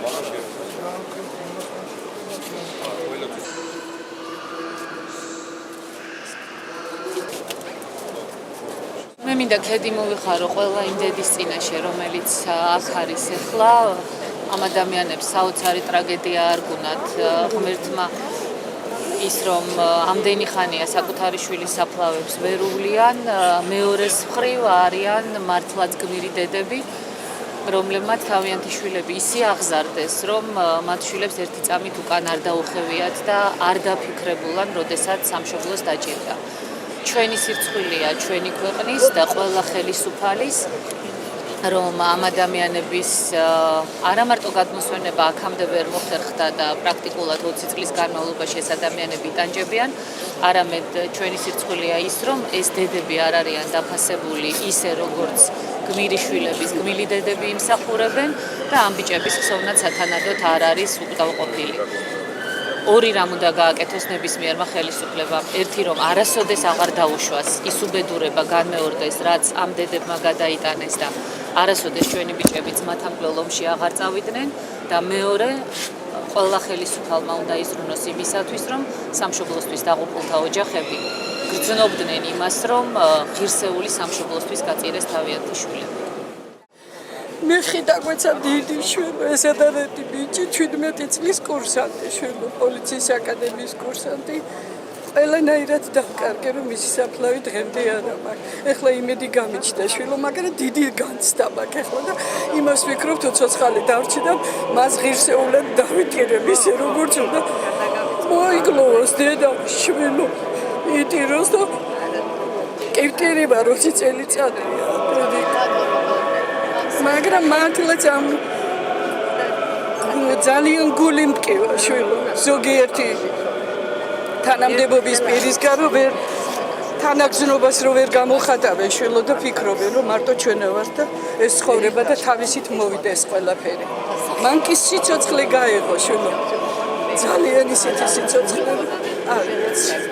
მე მინდა ქედი მოვიხარო ყველა იმ დედის წინაშე, რომელიც აქ არის ახლა, ამ ადამიანებს საოცარი ტრაგედია არ გუნათ ღმერთმა ის რომ ამდენი ხანია საკუთარი შვილის საფლავებს ვერ უვლიან, მეორეს მხრივ არიან მართლაც გმირი დედები, რომლებმაც თავიანთი შვილები ისე აღზარდეს, რომ მათ შვილებს ერთი წამით უკან არ დაუხევიათ და არ დაფიქრებულან, როდესაც სამშობლოს დაჭირდა. ჩვენი სირცხვილია ჩვენი ქვეყნის და ყველა ხელისუფალის რომ ამ ადამიანების არა მარტო გადმოსვენება აქამდე ვერ მოხერხდა და პრაქტიკულად 20 წლის განმავლობაში ეს ადამიანები იტანჯებიან, არამედ ჩვენი სირცხვილია ის, რომ ეს დედები არ არიან დაფასებული ისე როგორც გმირი შვილების გმირი დედები იმსახურებენ და ამ ბიჭების ხსოვნაც სათანადოდ არ არის უკდავყოფილი. ორი რამ უნდა გააკეთოს ნებისმიერმა ხელისუფლებამ. ერთი რომ არასოდეს აღარ დაუშვას ის უბედურება განმეორდეს, რაც ამ დედებმა გადაიტანეს და არასოდეს ჩვენი ბიჭები ძმათამკვლელ ომში აღარ წავიდნენ და მეორე ყველა ხელისუფალმა უნდა იზრუნოს იმისათვის, რომ სამშობლოსთვის დაღუპულთა ოჯახები გრძნობდნენ იმას, რომ ღირსეული სამშობლოსთვის გაწირეს თავიანთი შვილები. მე ხიდა გვეცა დიდი შვილო, ეს ადარეთი ბიჭი 17 წლის კურსანტი შვილო, პოლიციის აკადემიის კურსანტი. ყველანაირად დავკარგე, რომ მისი საფლავი დღემდე არ მაქვს. ეხლა იმედი გამიჩნდა შვილო, მაგრამ დიდი განცდა მაქვს ეხლა და იმას ვფიქრობ, თუ ცოცხალი დავრჩი და მას ღირსეულად დავიტირებ ისე როგორც უნდა. მოიგლოვოს დედა შვილო, იტიროს და კივტირება 20 წელიწადია. მაგრამ მართლაც ამ ძალიან გული მტკივა შვილო, ზოგიერთი თანამდებობის პირისგან რომ ვერ თანაგზნობას რომ ვერ გამოხატავენ შვილო და ფიქრობენ რომ მარტო ჩვენა ვართ და ეს ცხოვრება და თავისით მოვიდეს ყველაფერი. მან კი სიცოცხლე გაეღო შვილო. ძალიან ისეთი სიცოცხლე არ ვიცი.